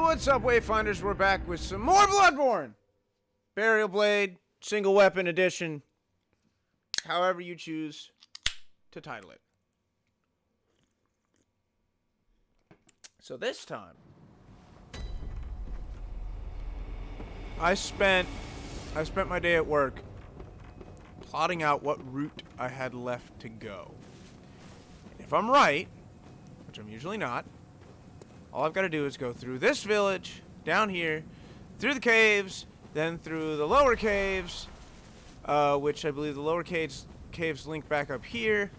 What's up, Wayfinders? We're back with some more Bloodborne! Burial Blade, single weapon edition. However you choose to title it. So this time, I spent my day at work plotting out what route I had left to go. If I'm right, which I'm usually not, all I've got to do is go through this village, down here, through the caves, then through the lower caves, which I believe the lower caves link back up here.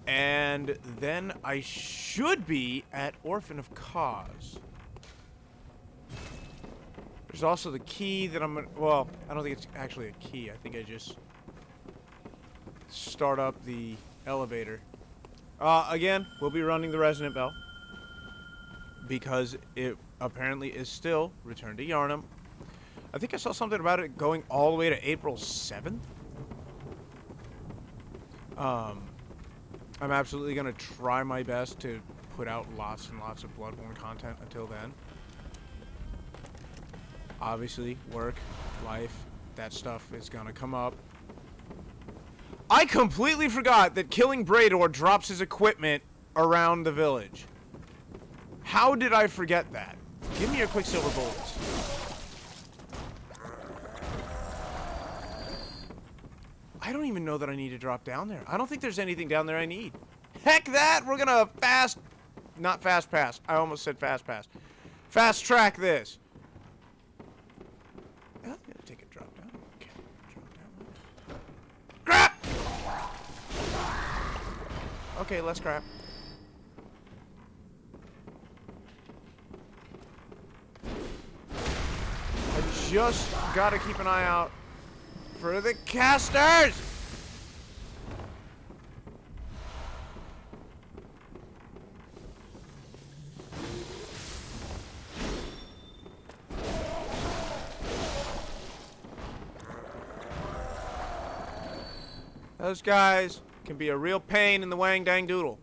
And then I should be at Orphan of Cause. There's also the key that I'm gonna, well, I don't think it's actually a key. I think I just start up the elevator. Again, we'll be running the Resonant Bell, because it apparently is still Return to Yharnam. I think I saw something about it going all the way to April 7th. I'm absolutely going to try my best to put out lots and lots of Bloodborne content until then. Obviously, work, life, that stuff is going to come up. I completely forgot that killing Brador drops his equipment around the village. How did I forget that? Give me your Quicksilver bullets. I don't even know that I need to drop down there. I don't think there's anything down there I need. Heck that! We're gonna not fast pass. I almost said fast pass. Fast track this. I'm gonna take a drop down. Okay, drop down. Crap! Okay, let's crap. Just gotta keep an eye out for the casters! Those guys can be a real pain in the wang dang doodle.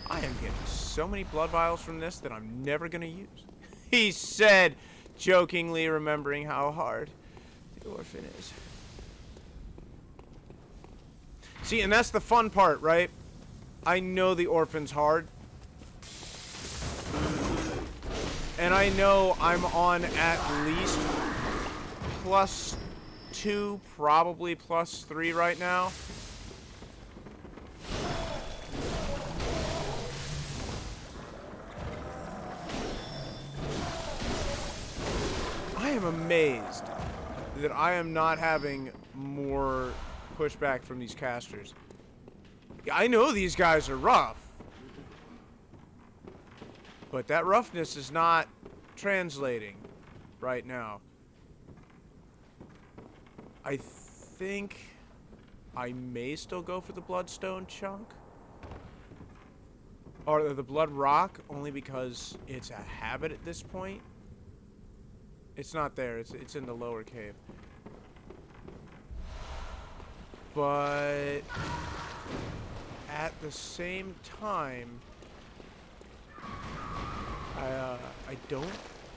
I am getting so many blood vials from this that I'm never gonna use. He said, jokingly remembering how hard the orphan is. See, and that's the fun part, right? I know the orphan's hard. And I know I'm on at least +2, probably +3 right now. I am amazed that I am not having more pushback from these casters. I know these guys are rough, but that roughness is not translating right now. I think I may still go for the Bloodstone chunk. Or the Blood Rock, only because it's a habit at this point. It's not there. It's in the lower cave. But at the same time, I don't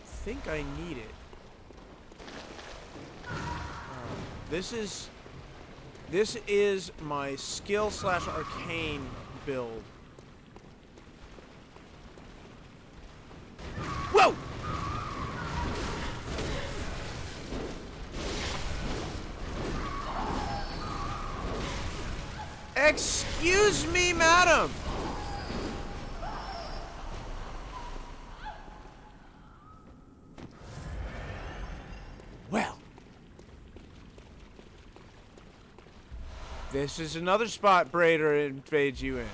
think I need it. This is my skill / arcane build. Whoa! Excuse me, madam! Well. This is another spot Brader invades you in.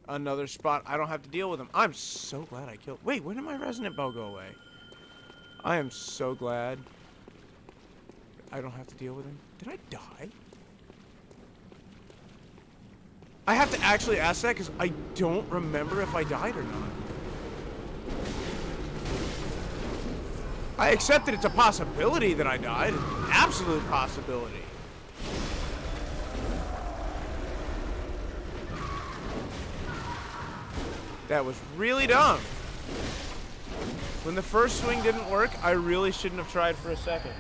Another spot I don't have to deal with him. I'm so glad I killed... Wait, when did my Resonant Bell go away? I am so glad I don't have to deal with him. Did I die? I have to actually ask that because I don't remember if I died or not. I accept that it's a possibility that I died. It's an absolute possibility. That was really dumb. When the first swing didn't work, I really shouldn't have tried for a second.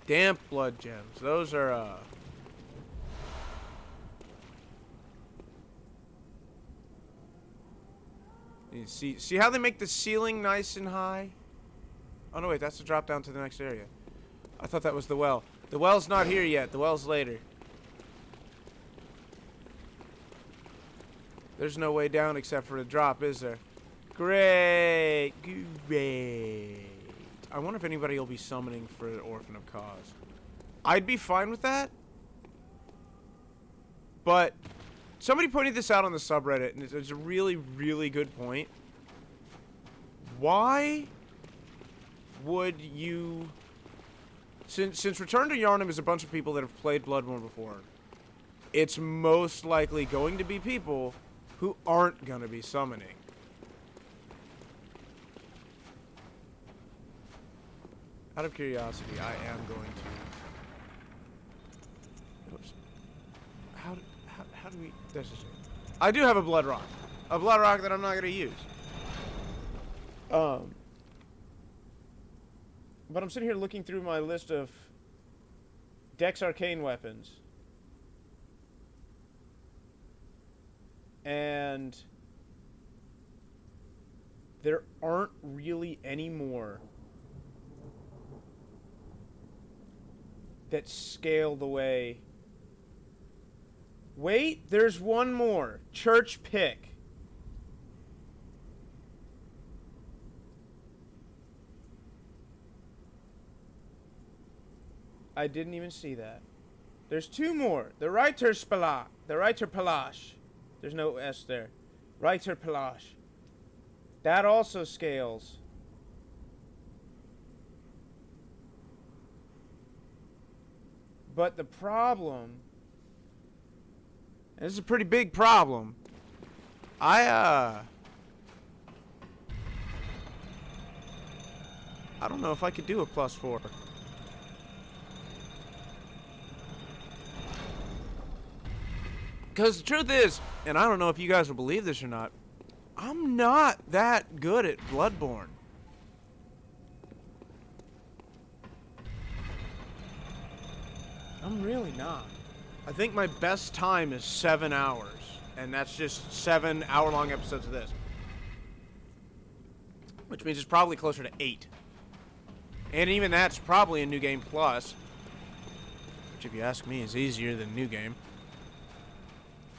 Damp blood gems. Those are, you see how they make the ceiling nice and high? Oh, no, wait. That's a drop down to the next area. I thought that was the well. The well's not here yet. The well's later. There's no way down except for a drop, is there? Great. Great. I wonder if anybody will be summoning for an Orphan of Cause. I'd be fine with that. But somebody pointed this out on the subreddit, and it's a really, really good point. Why would you... Since Return to Yharnam is a bunch of people that have played Bloodborne before, it's most likely going to be people who aren't going to be summoning. Out of curiosity, I am going to... Oops. How do we... That's just it. I do have a blood rock. A blood rock that I'm not going to use. But I'm sitting here looking through my list of Dex Arcane weapons. And there aren't really any more that scale the way. Wait, there's one more. Church Pick. I didn't even see that. There's two more. The Reiter Spala. The Reiter Palash. There's no S there. Reiter Palash. That also scales. But the problem, and this is a pretty big problem, I don't know if I could do a +4. Because the truth is, and I don't know if you guys will believe this or not, I'm not that good at Bloodborne. I'm really not. I think my best time is 7 hours. And that's just 7 hour-long episodes of this. Which means it's probably closer to 8. And even that's probably a New Game Plus. Which, if you ask me, is easier than New Game.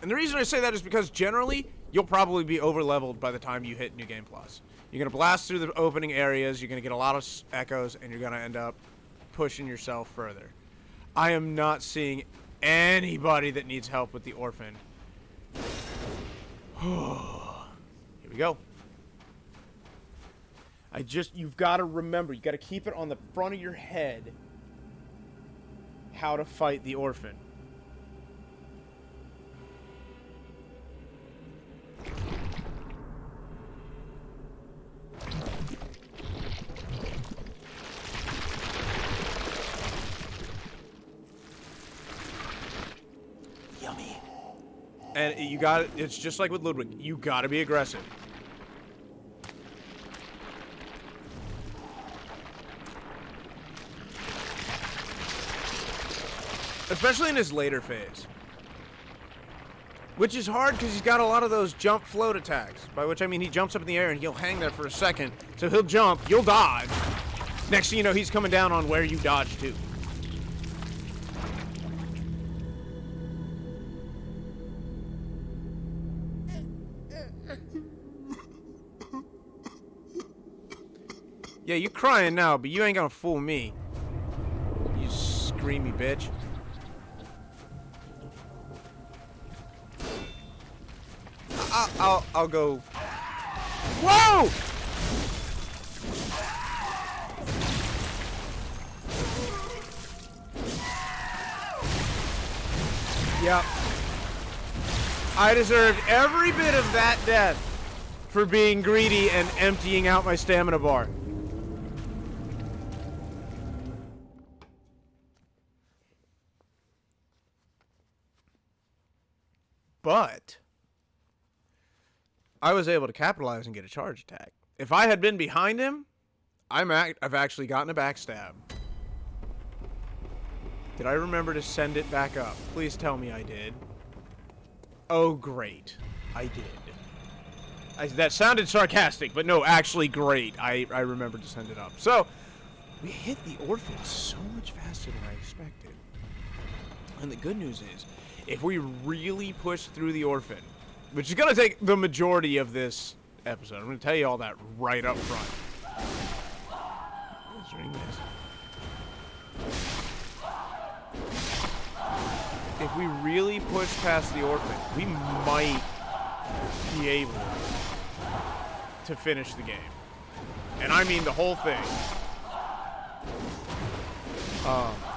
And the reason I say that is because generally, you'll probably be over-leveled by the time you hit New Game Plus. You're going to blast through the opening areas, you're going to get a lot of echoes, and you're going to end up pushing yourself further. I am not seeing anybody that needs help with the Orphan. Here we go. You've got to remember, you've got to keep it on the front of your head how to fight the Orphan. And you got it's just like with Ludwig. You gotta be aggressive. Especially in his later phase. Which is hard because he's got a lot of those jump float attacks. By which I mean he jumps up in the air and he'll hang there for a second. So he'll jump, you'll dodge. Next thing you know, he's coming down on where you dodged to. Yeah, you crying now, but you ain't gonna fool me. You screamy bitch. I'll go. Whoa! Yep. I deserved every bit of that death for being greedy and emptying out my stamina bar. But I was able to capitalize and get a charge attack. If I had been behind him, I've actually gotten a backstab. Did I remember to send it back up? Please tell me I did. Oh, great. I did. That sounded sarcastic, but no, actually great. I remembered to send it up. So, we hit the orphan so much faster than I expected. And the good news is, if we really push through the orphan, which is going to take the majority of this episode, I'm going to tell you all that right up front. Let's ring this. If we really push past the orphan, we might be able to finish the game. And I mean the whole thing.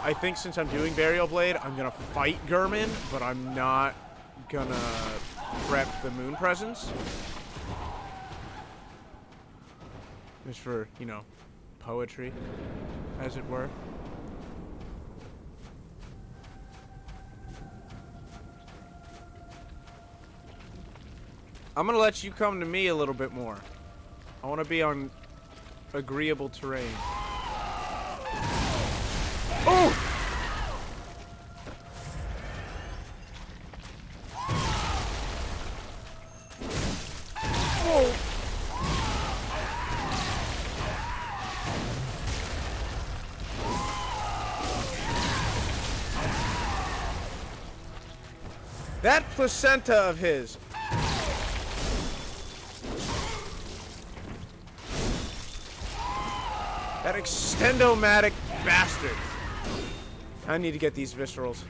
I think since I'm doing Burial Blade, I'm going to fight Gurman, but I'm not going to prep the Moon Presence. Just for, you know, poetry, as it were. I'm going to let you come to me a little bit more. I want to be on agreeable terrain. Oh! Whoa! That placenta of his. That extendomatic bastard. I need to get these viscerals.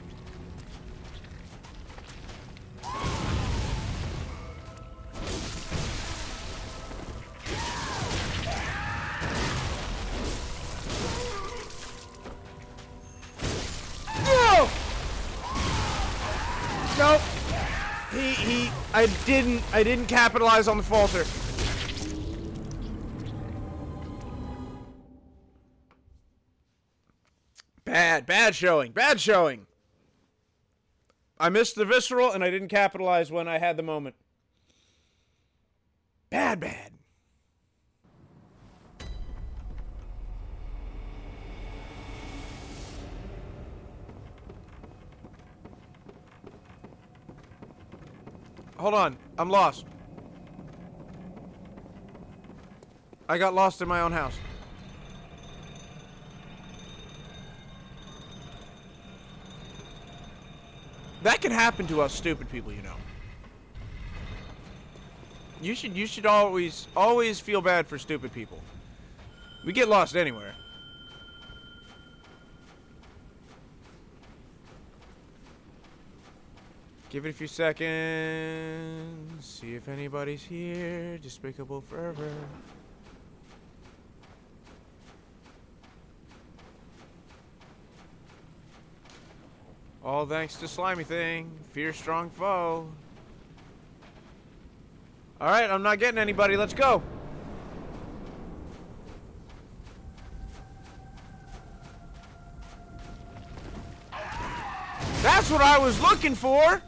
No! Nope. I didn't capitalize on the falter. Bad showing. Bad showing. I missed the visceral, and I didn't capitalize when I had the moment. Bad. Hold on. I'm lost. I got lost in my own house. That can happen to us stupid people, you know. You should always feel bad for stupid people. We get lost anywhere. Give it a few seconds. See if anybody's here. Despicable forever. All thanks to Slimy Thing. Fear strong foe. Alright, I'm not getting anybody. Let's go. That's what I was looking for.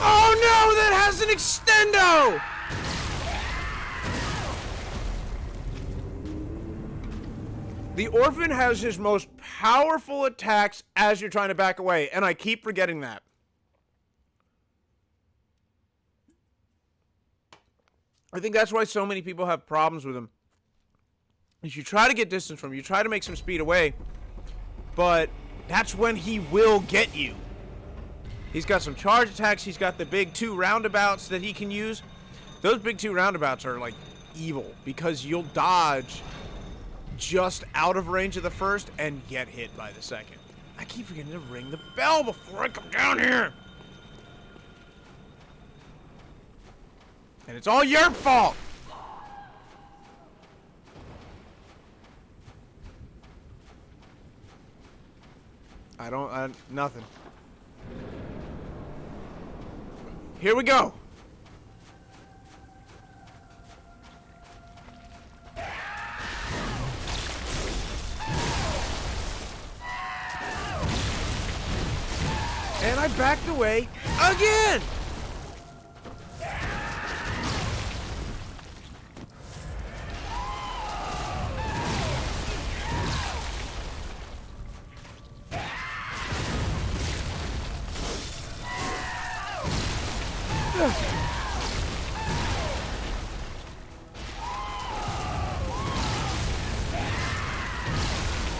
Oh no, that has an extendo! The Orphan has his most powerful attacks as you're trying to back away, and I keep forgetting that. I think that's why so many people have problems with him. Is you try to get distance from him, you try to make some speed away, but that's when he will get you. He's got some charge attacks. He's got the big 2 roundabouts that he can use. Those big 2 roundabouts are like evil because you'll dodge just out of range of the first and get hit by the second. I keep forgetting to ring the bell before I come down here. And it's all your fault. Nothing. Here we go. And I backed away again.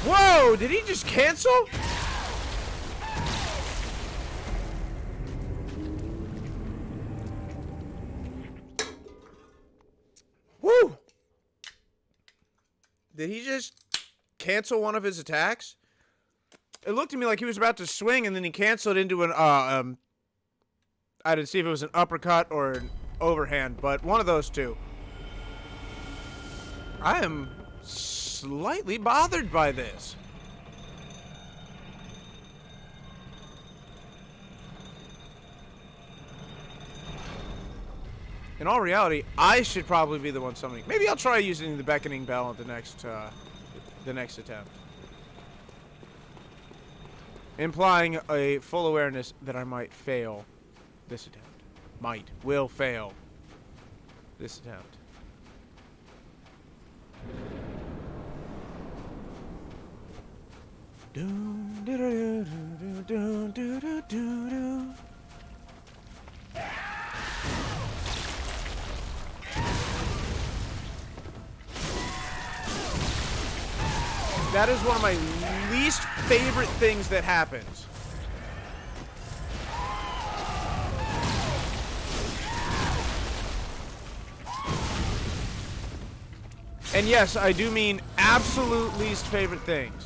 Whoa, did he just cancel? Woo! Did he just cancel one of his attacks? It looked to me like he was about to swing and then he canceled into an, I didn't see if it was an uppercut or an overhand, but one of those two. I am slightly bothered by this. In all reality, I should probably be the one summoning. Maybe I'll try using the beckoning bell at the next attempt. Implying a full awareness that I might fail this attempt. Will fail this attempt. That is one of my least favorite things that happens. And yes, I do mean absolute least favorite things.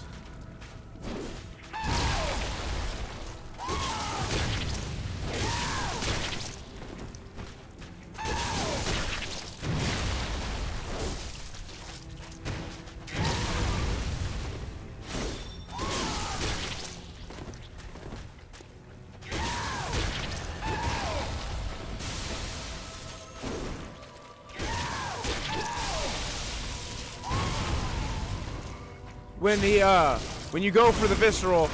When you go for the visceral,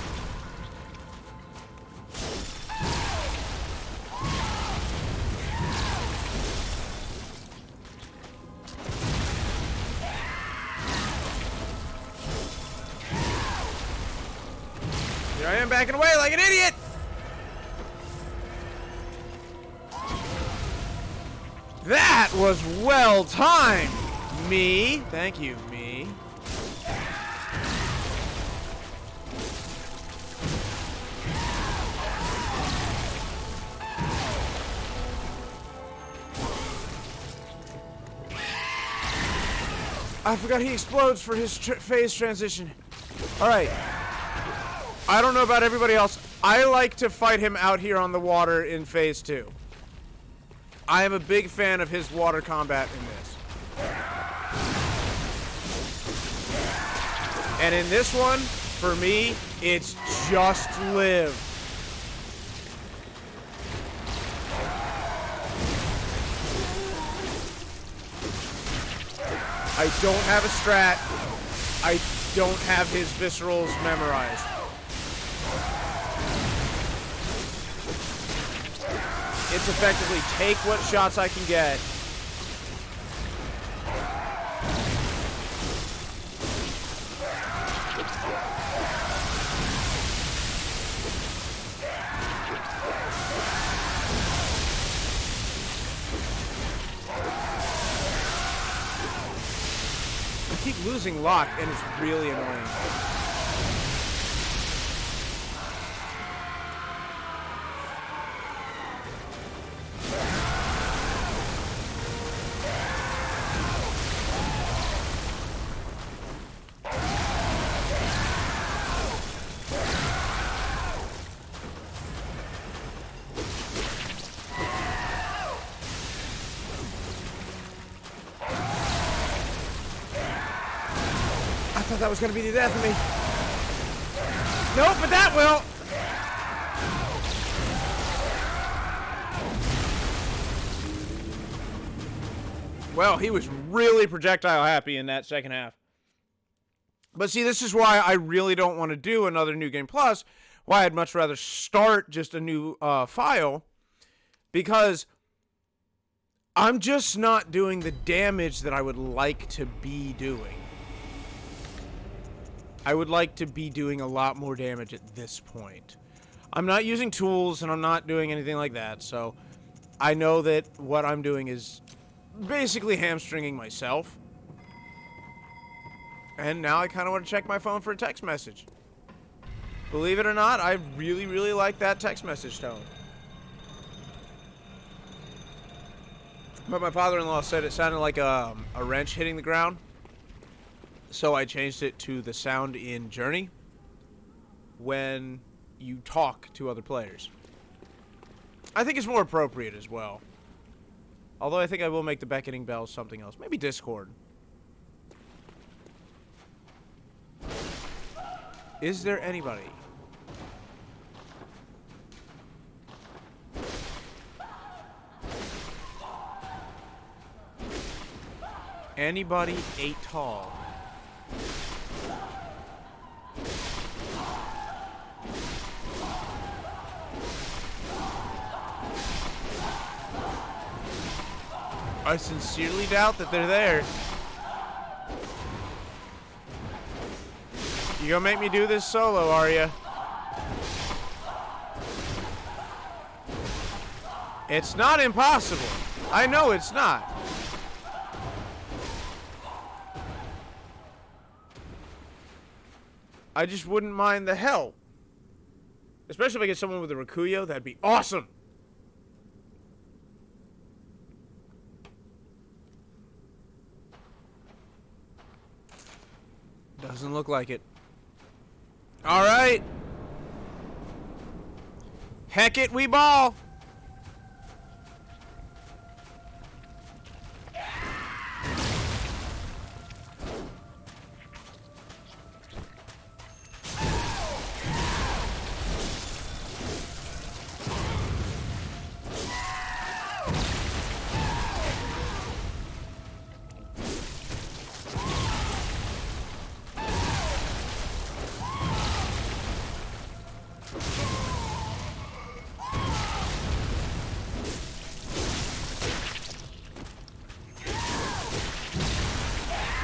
here I am backing away like an idiot. That was well timed, me. Thank you, me. I forgot he explodes for his phase transition. Alright. I don't know about everybody else. I like to fight him out here on the water in phase 2. I am a big fan of his water combat in this. And in this one, for me, it's just live. I don't have a strat. I don't have his viscerals memorized. It's effectively take what shots I can get. I keep losing lock and it's really annoying. I thought that was going to be the death of me. Nope, but that will. Well, he was really projectile happy in that second half. But see, this is why I really don't want to do another New Game Plus. Why I'd much rather start just a new file. Because I'm just not doing the damage that I would like to be doing. I would like to be doing a lot more damage at this point. I'm not using tools and I'm not doing anything like that. So I know that what I'm doing is basically hamstringing myself. And now I kind of want to check my phone for a text message. Believe it or not, I really, really like that text message tone. But my father-in-law said it sounded like a wrench hitting the ground. So I changed it to the sound in Journey when you talk to other players. I think it's more appropriate as well. Although I think I will make the beckoning bell something else. Maybe Discord. Is there anybody? Anybody 8 tall? I sincerely doubt that they're there. You gonna make me do this solo, are you? It's not impossible. I know it's not. I just wouldn't mind the help. Especially if I get someone with a Rakuyo, that'd be awesome. Doesn't look like it. All right. Heck it, we ball.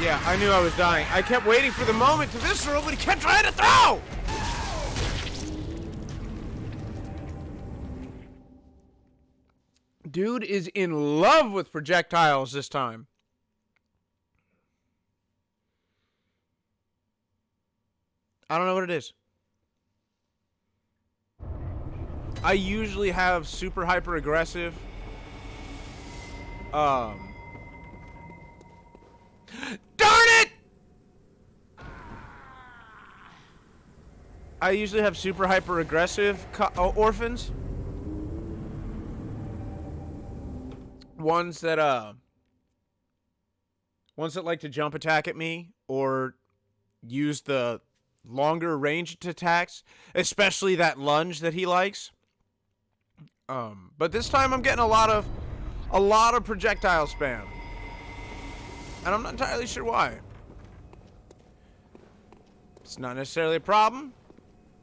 Yeah, I knew I was dying. I kept waiting for the moment to visceral, but he kept trying to throw! Dude is in love with projectiles this time. I don't know what it is. I usually have super hyper aggressive. Darn it! I usually have super hyper aggressive orphans. Ones that like to jump attack at me or use the longer ranged attacks, especially that lunge that he likes. But this time I'm getting a lot of projectile spam. And I'm not entirely sure why. It's not necessarily a problem.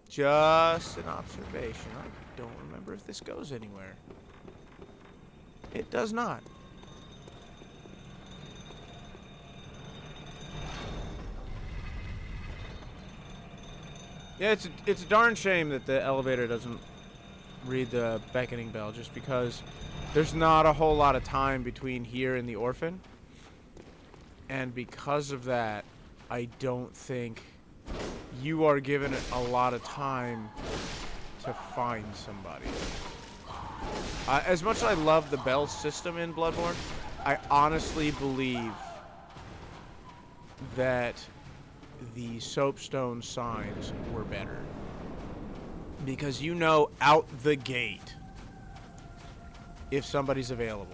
Just an observation. I don't remember if this goes anywhere. It does not. Yeah, it's a darn shame that the elevator doesn't read the beckoning bell, just because there's not a whole lot of time between here and the orphan. And because of that, I don't think you are given a lot of time to find somebody. As much as I love the bell system in Bloodborne, I honestly believe that the soapstone signs were better. Because you know out the gate if somebody's available.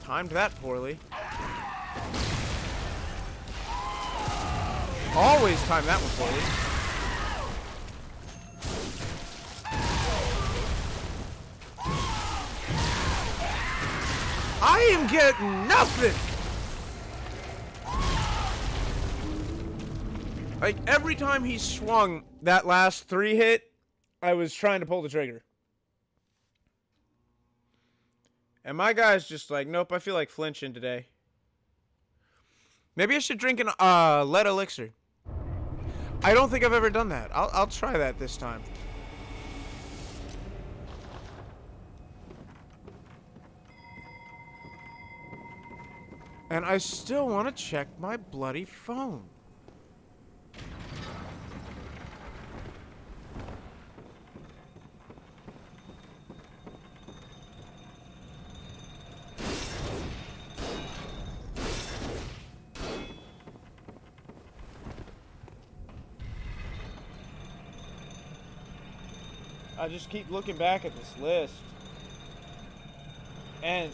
Timed that poorly. Always time that one for you. I am getting nothing! Like, every time he swung that last 3 hit, I was trying to pull the trigger. And my guy's just like, nope, I feel like flinching today. Maybe I should drink an lead elixir. I don't think I've ever done that. I'll try that this time. And I still want to check my bloody phone. I just keep looking back at this list. And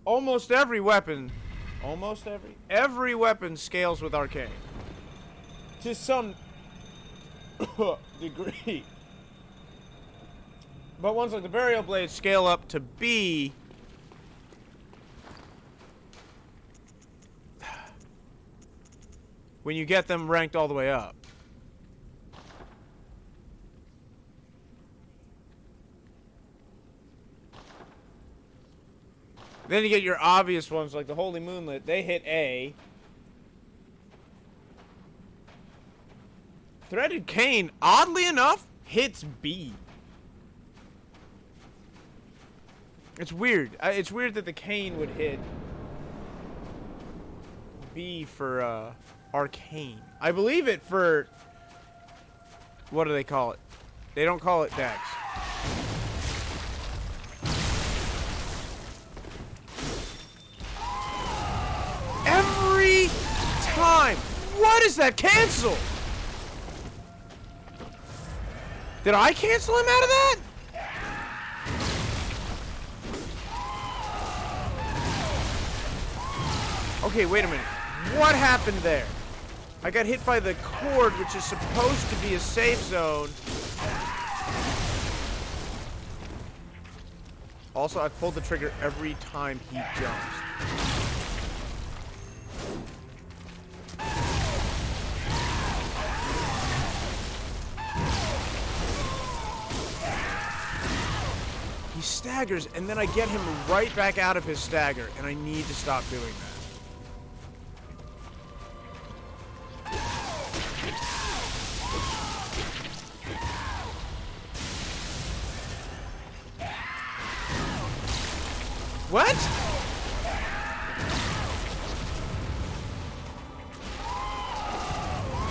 almost every weapon scales with arcane. To some degree. But ones like the burial blades scale up to B. When you get them ranked all the way up. Then you get your obvious ones like the Holy Moonlit. They hit A. Threaded Cane, oddly enough, hits B. It's weird. It's weird that the Cane would hit B for Arcane. I believe it for... What do they call it? They don't call it Dex. Every time. What is that cancel? Did I cancel him out of that? Okay, wait a minute. What happened there? I got hit by the cord, which is supposed to be a safe zone. Also, I've pulled the trigger every time he jumps. He staggers, and then I get him right back out of his stagger, and I need to stop doing that. What?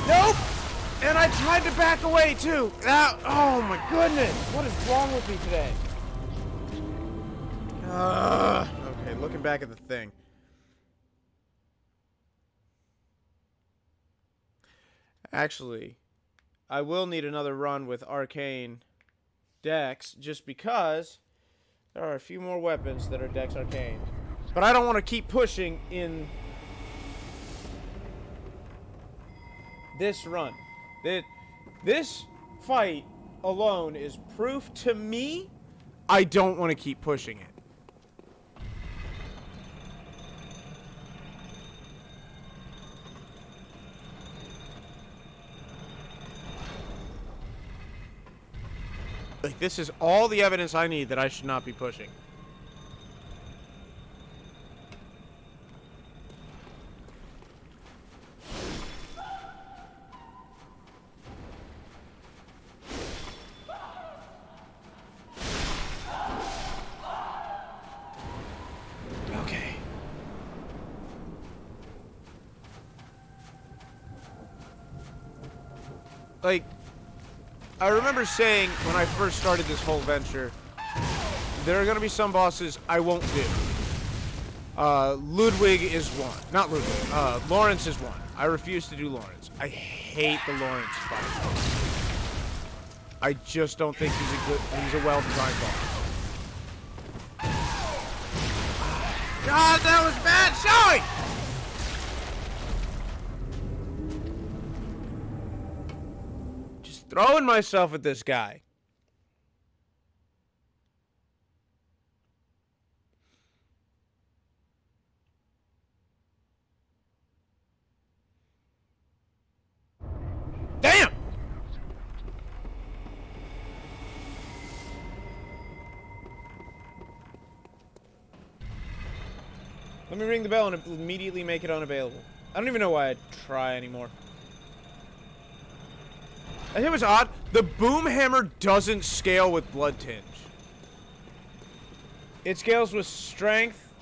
Nope! And I tried to back away, too. Oh, my goodness. What is wrong with me today? Okay, looking back at the thing. Actually, I will need another run with Arcane Dex, just because there are a few more weapons that are Dex Arcane. But I don't want to keep pushing in this run. This fight alone is proof to me I don't want to keep pushing it. Like, this is all the evidence I need that I should not be pushing. Okay. Like, I remember saying when I first started this whole venture, there are going to be some bosses I won't do. Ludwig is one. Not Ludwig. Lawrence is one. I refuse to do Lawrence. I hate the Lawrence fight. I just don't think he's a well-designed boss. God, that was bad showing! throwing myself at this guy. Damn! Let me ring the bell and immediately make it unavailable. I don't even know why I'd try anymore. I think it was odd. The boom hammer doesn't scale with blood tinge. It scales with strength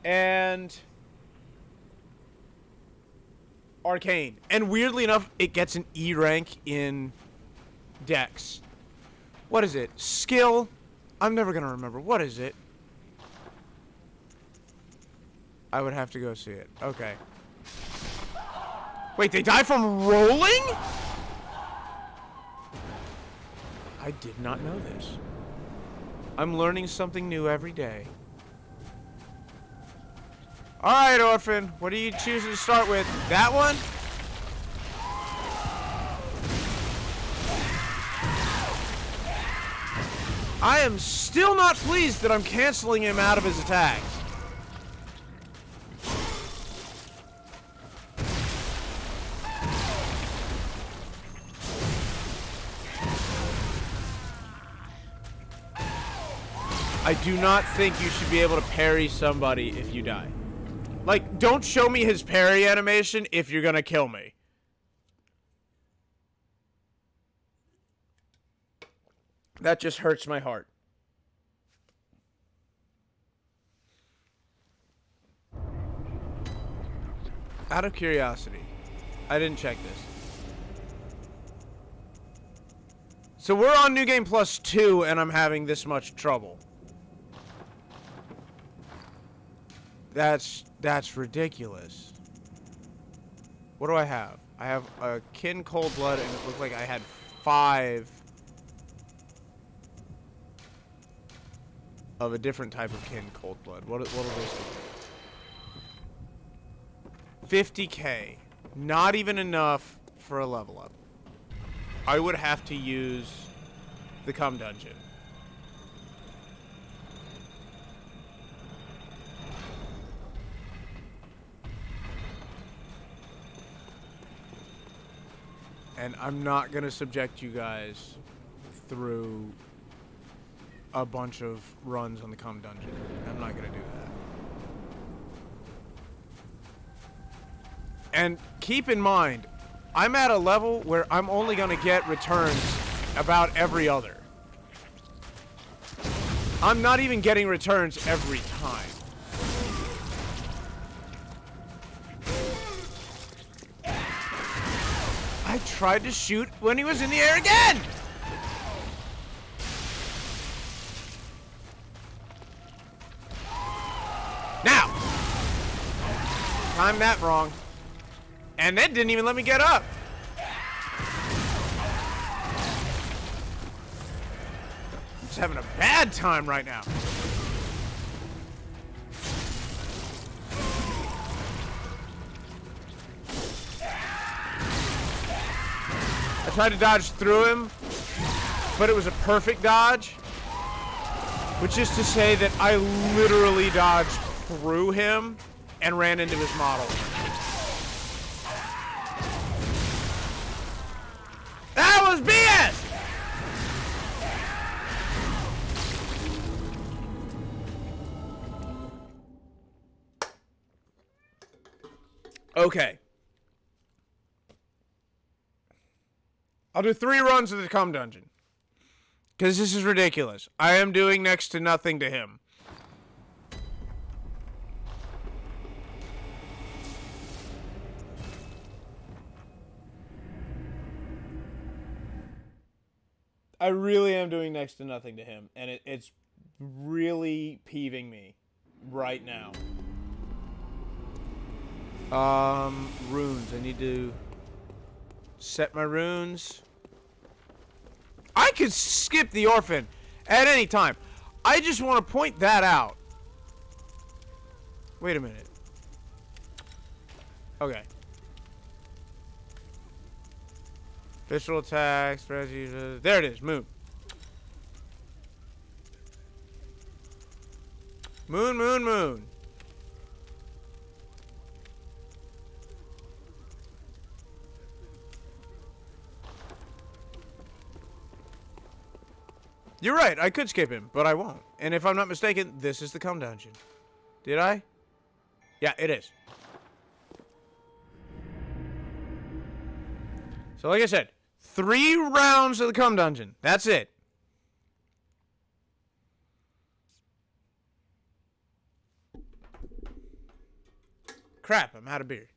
and arcane. And weirdly enough, it gets an E rank in Dex. What is it? Skill? I'm never gonna remember. What is it? I would have to go see it. Okay. Wait, they die from rolling? I did not know this. I'm learning something new every day. Alright, Orphan. What are you choosing to start with? That one? I am still not pleased that I'm canceling him out of his attacks. I do not think you should be able to parry somebody if you die. Like, don't show me his parry animation if you're gonna kill me. That just hurts my heart. Out of curiosity, I didn't check this. So we're on New Game Plus 2 and I'm having this much trouble. That's ridiculous. What do I have? I have a Kin Cold Blood, and it looked like I had 5 of a different type of Kin Cold Blood. What are those? 50k. Not even enough for a level up. I would have to use the Cum Dungeon. And I'm not going to subject you guys through a bunch of runs on the Cum Dungeon. I'm not going to do that. And keep in mind, I'm at a level where I'm only going to get returns about every other. I'm not even getting returns every time. I tried to shoot when he was in the air again! Now! Timed that wrong. And that didn't even let me get up. I'm just having a bad time right now. I tried to dodge through him, but it was a perfect dodge. Which is to say that I literally dodged through him and ran into his model. That was BS! Okay. I'll do 3 runs of the Cum Dungeon. Because this is ridiculous. I am doing next to nothing to him. I really am doing next to nothing to him. And it's really peeving me right now. Runes. I need to set my runes. I could skip the Orphan at any time. I just want to point that out. Wait a minute. Okay. Visual attacks, there it is, moon. Moon, moon, moon. You're right, I could skip him, but I won't. And if I'm not mistaken, this is the cum dungeon. Did I? Yeah, it is. So like I said, 3 rounds of the cum dungeon. That's it. Crap, I'm out of beer.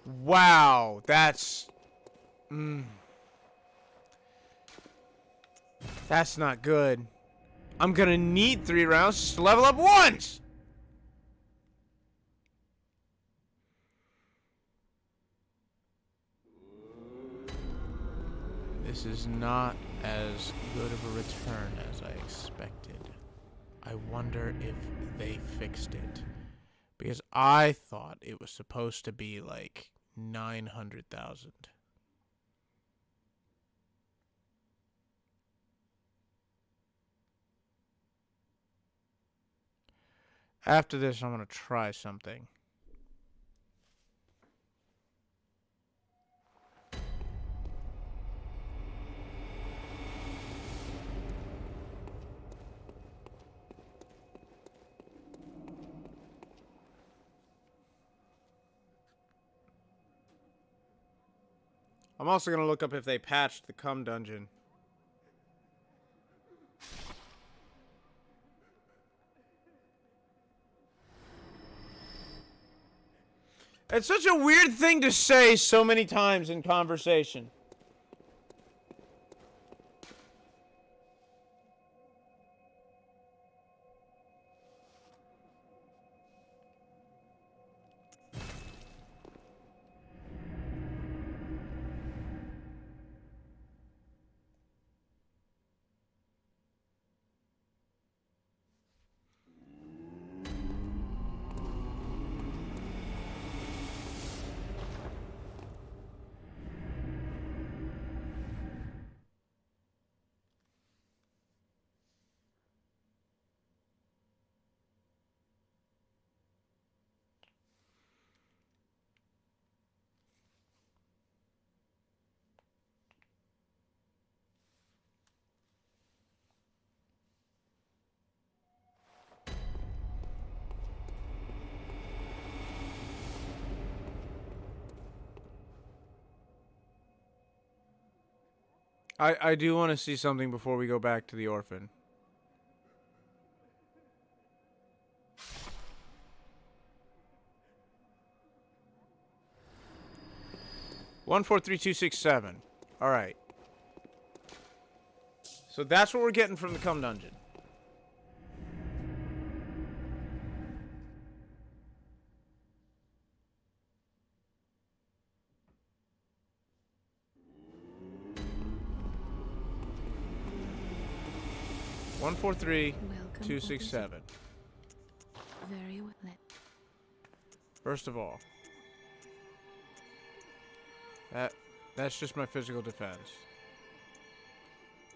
Wow, that's... That's not good. I'm gonna need 3 rounds just to level up once! This is not as good of a return as I expected. I wonder if they fixed it. Because I thought it was supposed to be like 900,000. After this, I'm going to try something. I'm also going to look up if they patched the cum dungeon. It's such a weird thing to say so many times in conversation. I do want to see something before we go back to the orphan. One, 4, 3, 2, 6, 7. All right. So that's what we're getting from the cum dungeon. One, 4, 3, 2, 6, 7. Very well. First of all, that's just my physical defense.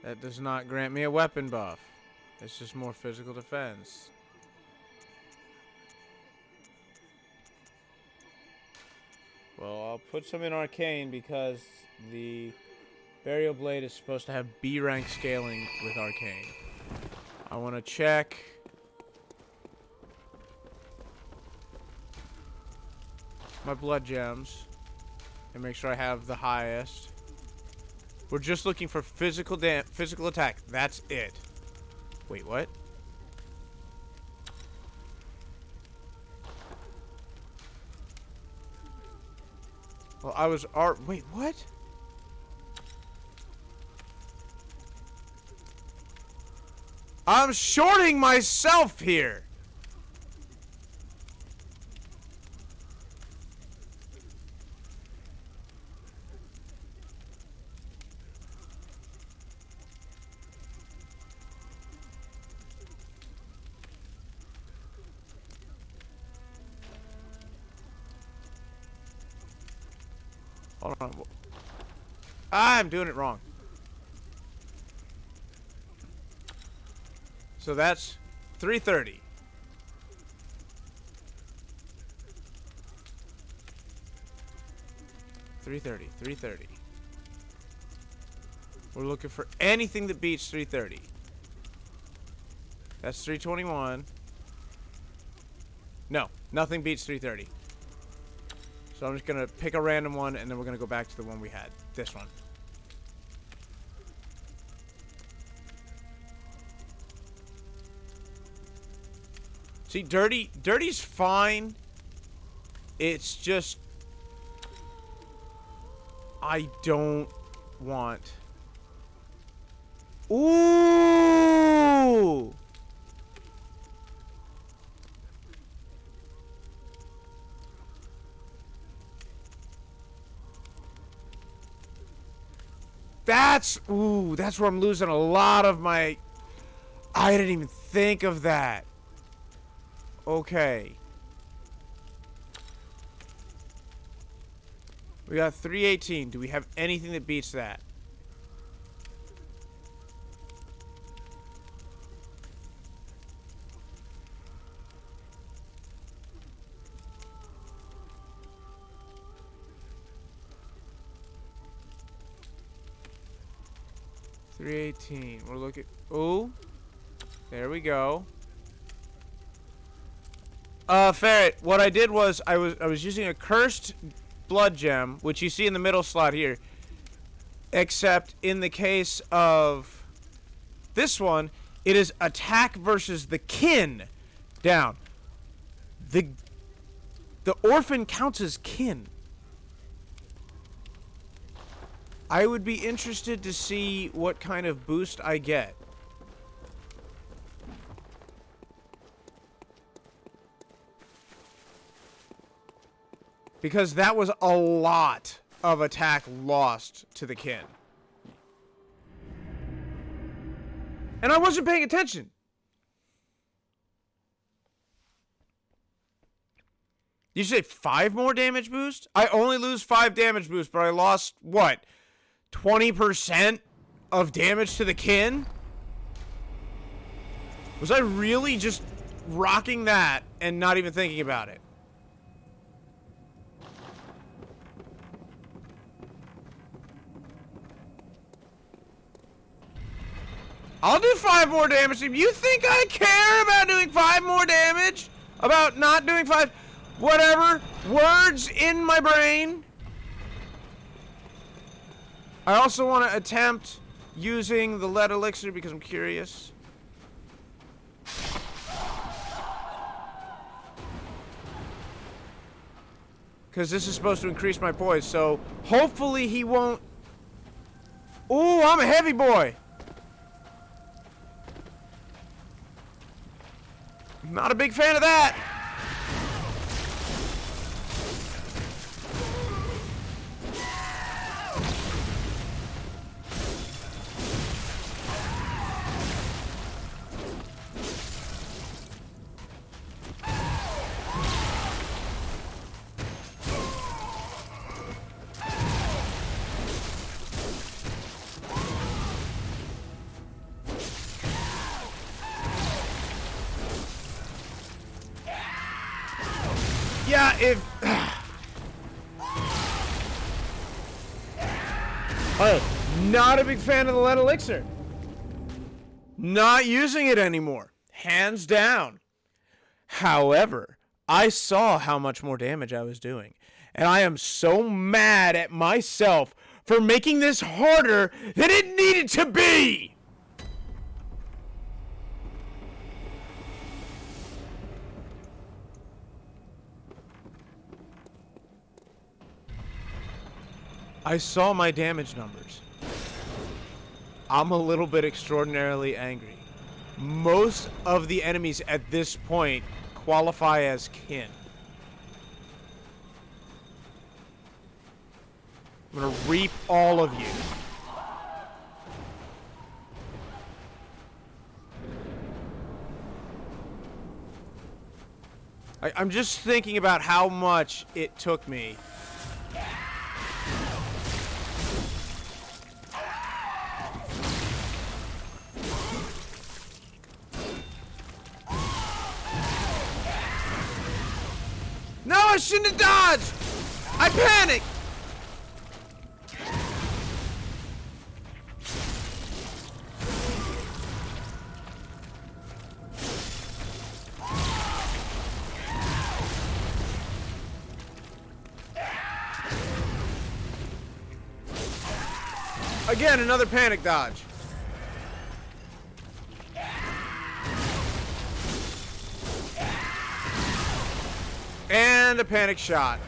That does not grant me a weapon buff. It's just more physical defense. Well, I'll put some in arcane because the burial blade is supposed to have B rank scaling with arcane. I want to check my blood gems and make sure I have the highest. We're just looking for physical attack. That's it. Wait, what? Well, I was wait, what? I'm shorting myself here. Hold on. I'm doing it wrong. So that's 330. $330. We're looking for anything that beats 330. That's 321. No, nothing beats 330. So I'm just gonna pick a random one, and then we're gonna go back to the one we had. This one. See, dirty's fine. It's just I don't want. Ooh! That's where I'm losing a lot of my. I didn't even think of that. Okay. We got 318. Do we have anything that beats that? $318. We're looking. Ooh. There we go. Ferret, what I did was I was using a cursed blood gem, which you see in the middle slot here. Except in the case of this one, it is attack versus the kin down. The orphan counts as kin. I would be interested to see what kind of boost I get. Because that was a lot of attack lost to the kin. And I wasn't paying attention. Did you say 5 more damage boost? I only lose 5 damage boost, but I lost, what? 20% of damage to the kin? Was I really just rocking that and not even thinking about it? I'll do 5 more damage. If you think I care about doing 5 more damage, about not doing 5, whatever, words in my brain. I also want to attempt using the lead elixir because I'm curious. Because this is supposed to increase my poise, so hopefully he won't. Ooh, I'm a heavy boy. Not a big fan of that. Yeah, if... Alright, not a big fan of the lead elixir. Not using it anymore. Hands down. However, I saw how much more damage I was doing. And I am so mad at myself for making this harder than it needed to be! I saw my damage numbers. I'm a little bit extraordinarily angry. most of the enemies at this point qualify as kin. I'm gonna reap all of you. I'm just thinking about how much it took me. No, I shouldn't have dodged! I panicked! Again, another panic dodge. And a panic shot.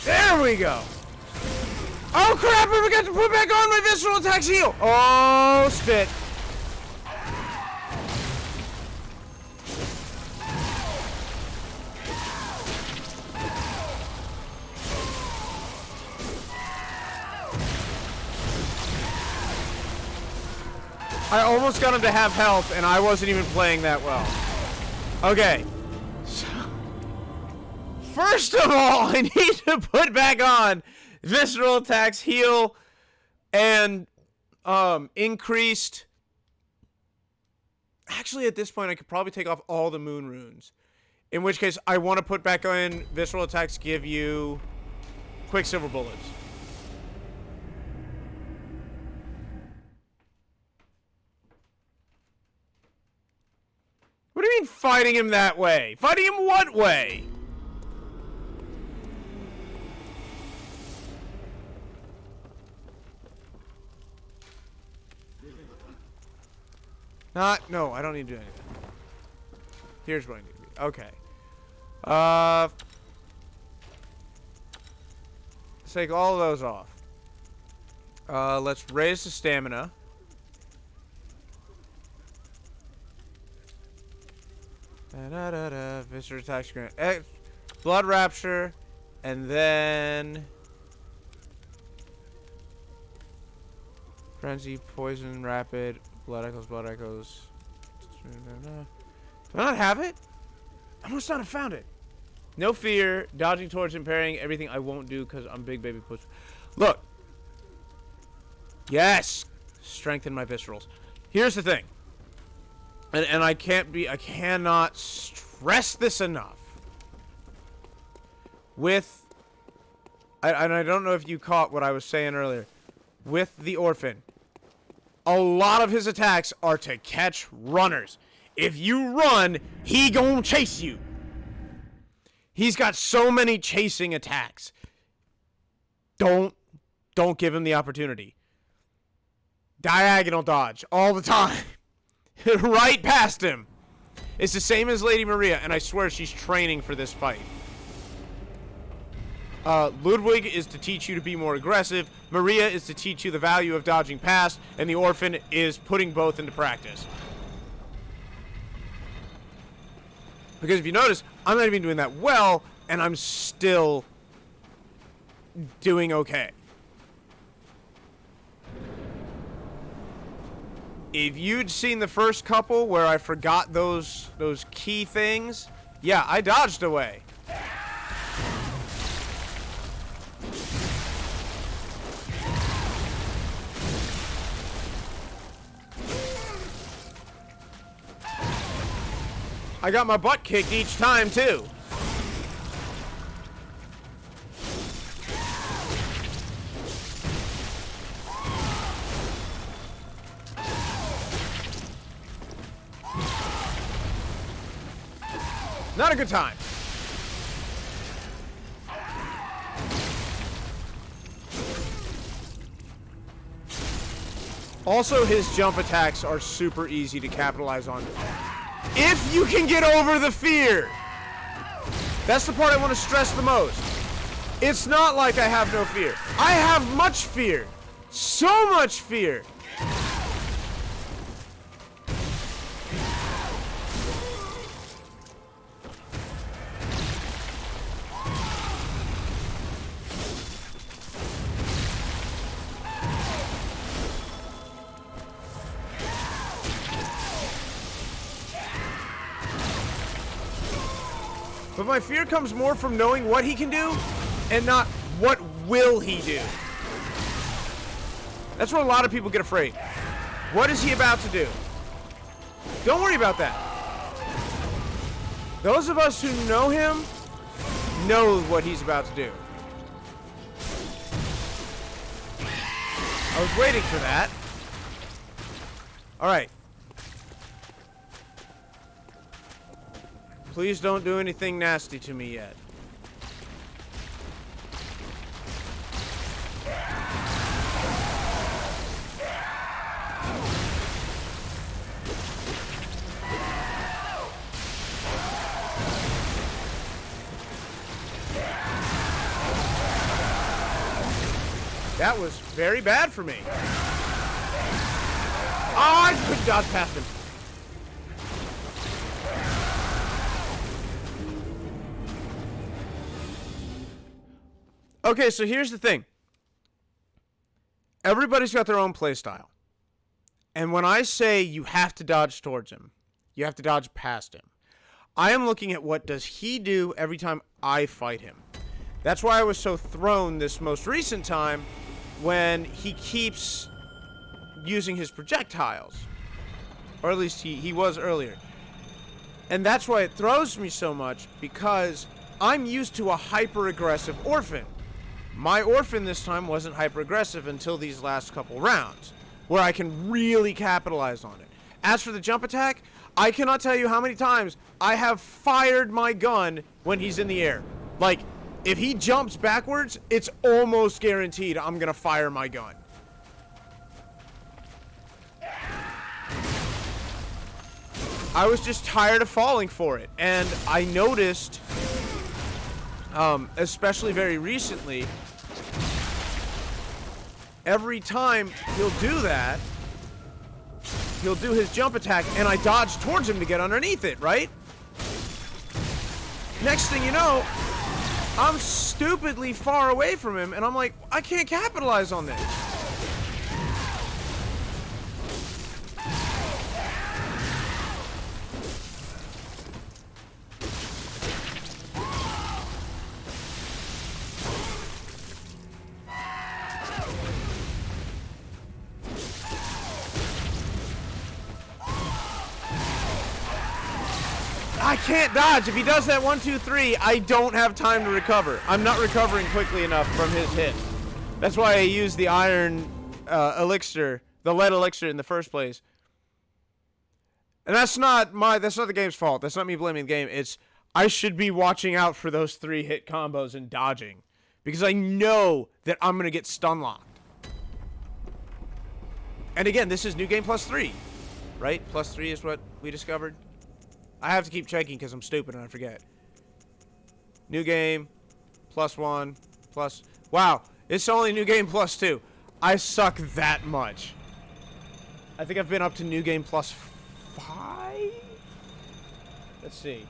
There we go. Oh crap, I forgot to put back on my visceral attack heal. Oh, spit. I almost got him to have health, and I wasn't even playing that well. Okay. So, first of all, I need to put back on visceral attacks, heal, and increased. Actually, at this point, I could probably take off all the moon runes. In which case, I want to put back on visceral attacks, give you quicksilver bullets. What do you mean fighting him that way? Fighting him what way? No, I don't need to do anything. Here's what I need to do. Okay. Let's take all of those off. Let's raise the stamina. Visitor attacks grant blood rapture, and then frenzy, poison, rapid, blood echoes, blood echoes. Do I not have it? I must not have found it. No fear, dodging towards impairing everything I won't do because I'm big baby push. Look. Yes, strengthen my viscerals. Here's the thing. And I cannot stress this enough. And I don't know if you caught what I was saying earlier. With the orphan, a lot of his attacks are to catch runners. If you run, he gonna chase you. He's got so many chasing attacks. Don't give him the opportunity. Diagonal dodge all the time. Right past him. It's the same as Lady Maria, and I swear she's training for this fight. Ludwig is to teach you to be more aggressive. Maria is to teach you the value of dodging past, and the orphan is putting both into practice. Because if you notice, I'm not even doing that well, and I'm still doing okay. If you'd seen the first couple where I forgot those key things, yeah, I dodged away. I got my butt kicked each time, too. Not a good time. Also, his jump attacks are super easy to capitalize on. If you can get over the fear. That's the part I want to stress the most. It's not like I have no fear. I have much fear. So much fear. But my fear comes more from knowing what he can do and not what will he do. That's where a lot of people get afraid. What is he about to do? Don't worry about that. Those of us who know him know what he's about to do. I was waiting for that. All right. Please don't do anything nasty to me yet. That was very bad for me. Oh, I couldn't dodge past him. Okay, so here's the thing. Everybody's got their own playstyle. And when I say you have to dodge towards him, you have to dodge past him, I am looking at what does he do every time I fight him. That's why I was so thrown this most recent time when he keeps using his projectiles. Or at least he was earlier. And that's why it throws me so much, because I'm used to a hyper-aggressive orphan. My orphan this time wasn't hyper-aggressive until these last couple rounds, where I can really capitalize on it. As for the jump attack, I cannot tell you how many times I have fired my gun when he's in the air. Like, if he jumps backwards, it's almost guaranteed I'm gonna fire my gun. I was just tired of falling for it, and I noticed, especially very recently, every time he'll do that, he'll do his jump attack, and I dodge towards him to get underneath it, right? Next thing you know, I'm stupidly far away from him, and I'm like, I can't capitalize on this. I can't dodge. If he does that 1, 2, 3, I don't have time to recover. I'm not recovering quickly enough from his hit. That's why I used the iron elixir, the lead elixir in the first place. And that's not the game's fault. That's not me blaming the game. It's I should be watching out for those 3-hit combos and dodging, because I know that I'm gonna get stun locked. And again, this is new game plus 3, right? Plus 3 is what we discovered. I have to keep checking because I'm stupid and I forget. New game, +1, plus... Wow, it's only new game +2. I suck that much. I think I've been up to new game +5? Let's see.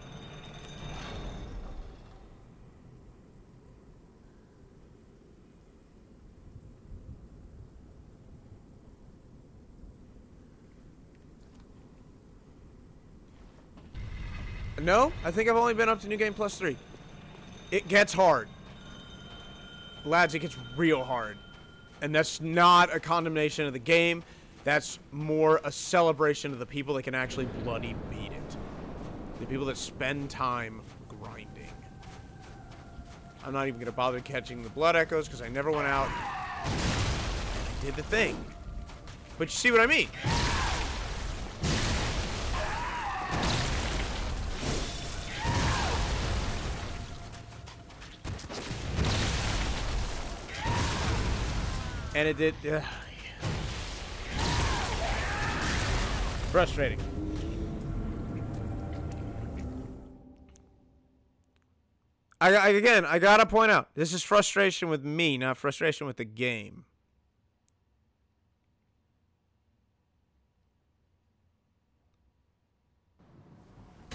No, I think I've only been up to new game +3. It gets hard. Lads, it gets real hard. And that's not a condemnation of the game. That's more a celebration of the people that can actually bloody beat it. The people that spend time grinding. I'm not even going to bother catching the blood echoes because I never went out. I did the thing. But you see what I mean? And it did... frustrating. Again, I gotta point out, this is frustration with me, not frustration with the game.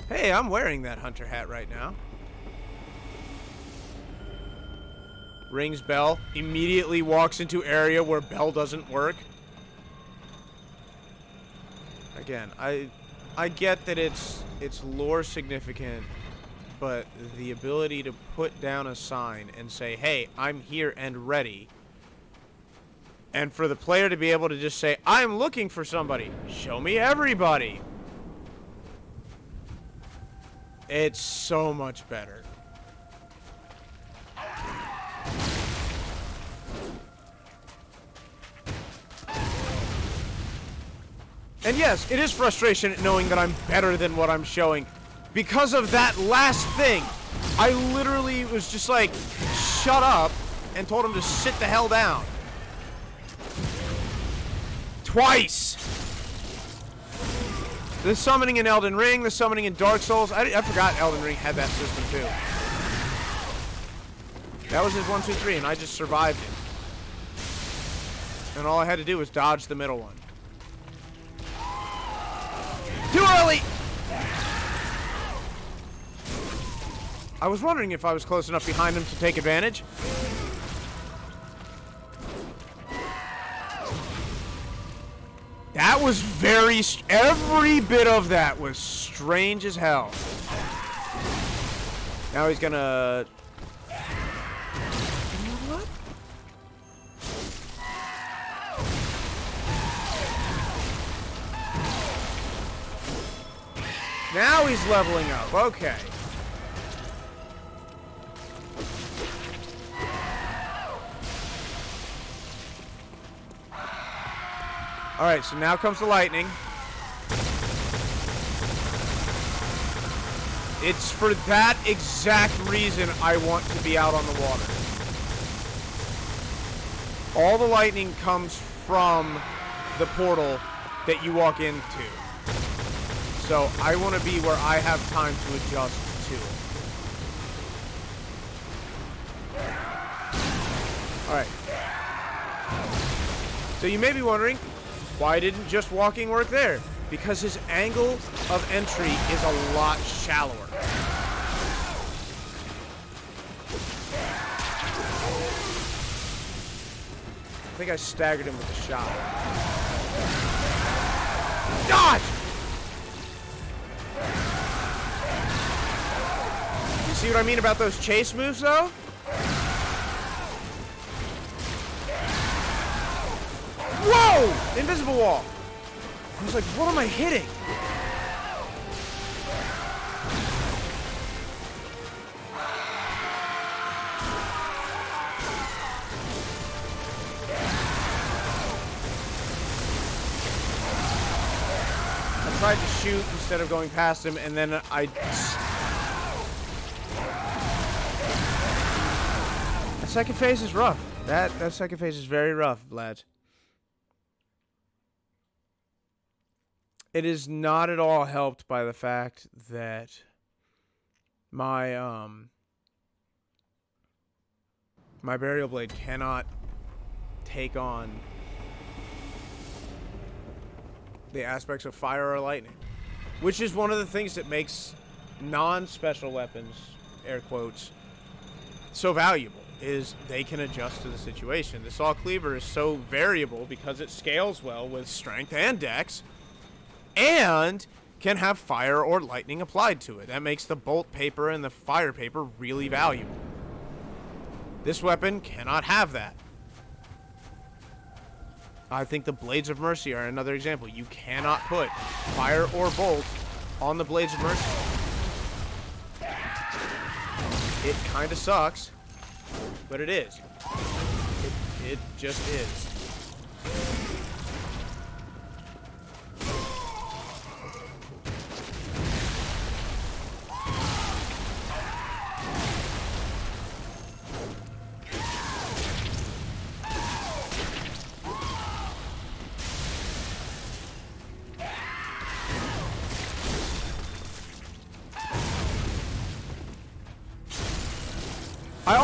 Hey, I'm wearing that hunter hat right now. Rings bell. Immediately walks into area where bell doesn't work. Again, I get that it's lore significant, but the ability to put down a sign and say, hey, I'm here and ready. And for the player to be able to just say, I'm looking for somebody. Show me everybody. It's so much better. And yes, it is frustration knowing that I'm better than what I'm showing. Because of that last thing, I literally was just like, shut up, and told him to sit the hell down. Twice! The summoning in Elden Ring, the summoning in Dark Souls. I forgot Elden Ring had that system too. That was his 1, 2, 3, and I just survived it. And all I had to do was dodge the middle one. Too early! I was wondering if I was close enough behind him to take advantage. That was every bit of that was strange as hell. Now he's gonna... You know what? Now he's leveling up. Okay. Alright, so now comes the lightning. It's for that exact reason I want to be out on the water. All the lightning comes from the portal that you walk into. So I want to be where I have time to adjust to it. Alright. So you may be wondering, why didn't just walking work there? Because his angle of entry is a lot shallower. I think I staggered him with a shot. Dodge! You see what I mean about those chase moves, though? Whoa! Invisible wall! I was like, what am I hitting? I tried to shoot instead of going past him, and then That second phase is rough. That second phase is very rough, lads. It is not at all helped by the fact that my my burial blade cannot take on the aspects of fire or lightning, which is one of the things that makes non-special weapons, air quotes, so valuable, is they can adjust to the situation. The Saw Cleaver is so variable because it scales well with strength and dex, and can have fire or lightning applied to it. That makes the bolt paper and the fire paper really valuable. This weapon cannot have that. I think the Blades of Mercy are another example. You cannot put fire or bolt on the Blades of Mercy. It kind of sucks, but it is. It just is.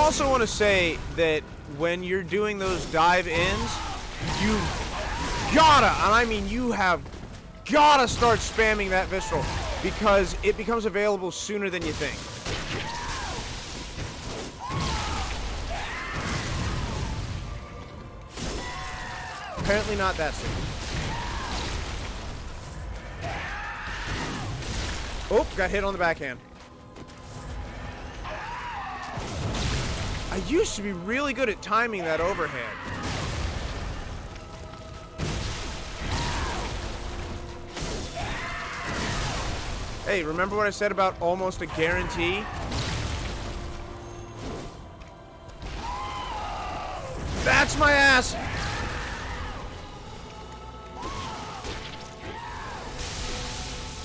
also want to say that when you're doing those dive-ins, you gotta, and I mean you have gotta start spamming that visceral, because it becomes available sooner than you think. Apparently not that soon. Oh, got hit on the backhand. I used to be really good at timing that overhead. Hey, remember what I said about almost a guarantee? That's my ass!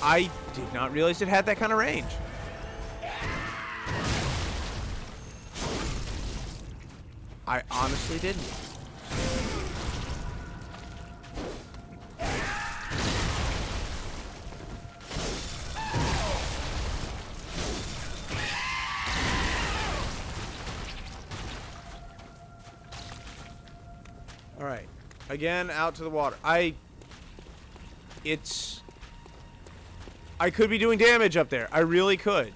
I did not realize it had that kind of range. I honestly didn't. All right. Again, out to the water. I could be doing damage up there. I really could.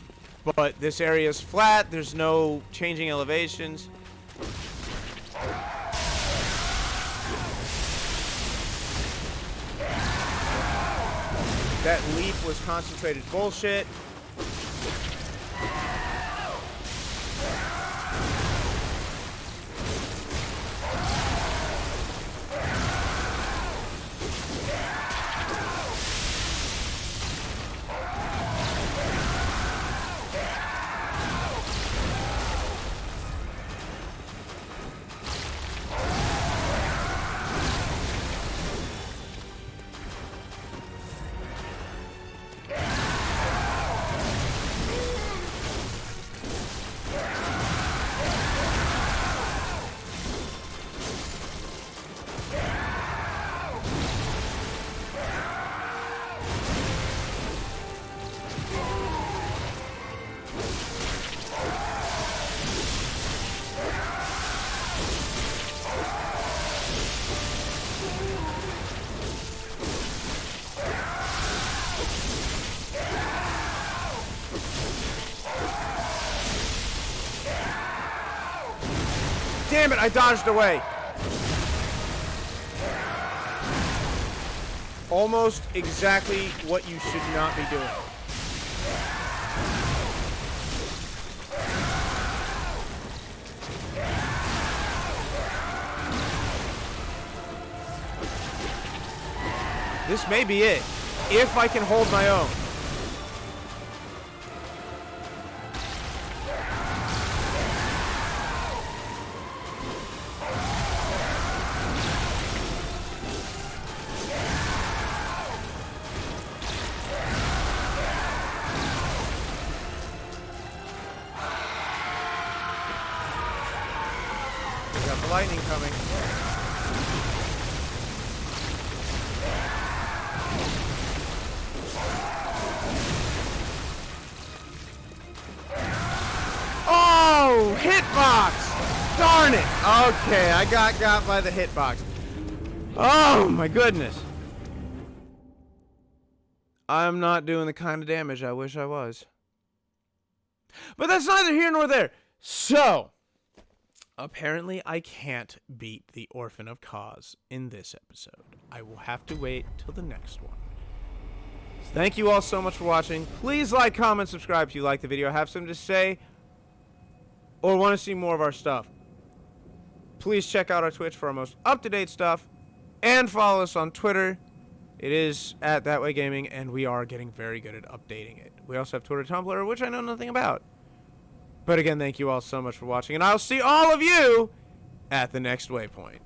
But this area is flat. There's no changing elevations. That leap was concentrated bullshit. Damn it, I dodged away. Almost exactly what you should not be doing. This may be it, if I can hold my own. Got the lightning coming. Oh, hitbox! Darn it! Okay, I got by the hitbox. Oh my goodness. I'm not doing the kind of damage I wish I was. But that's neither here nor there. So, apparently I can't beat the Orphan of Cause in this episode. I will have to wait till the next one. Thank you all so much for watching. Please like, comment, subscribe if you like the video, have something to say, or want to see more of our stuff. Please check out our Twitch for our most up-to-date stuff, and follow us on Twitter. It is at ThatWayGaming, and we are getting very good at updating it. We also have Twitter, Tumblr, which I know nothing about. But again, thank you all so much for watching, and I'll see all of you at the next waypoint.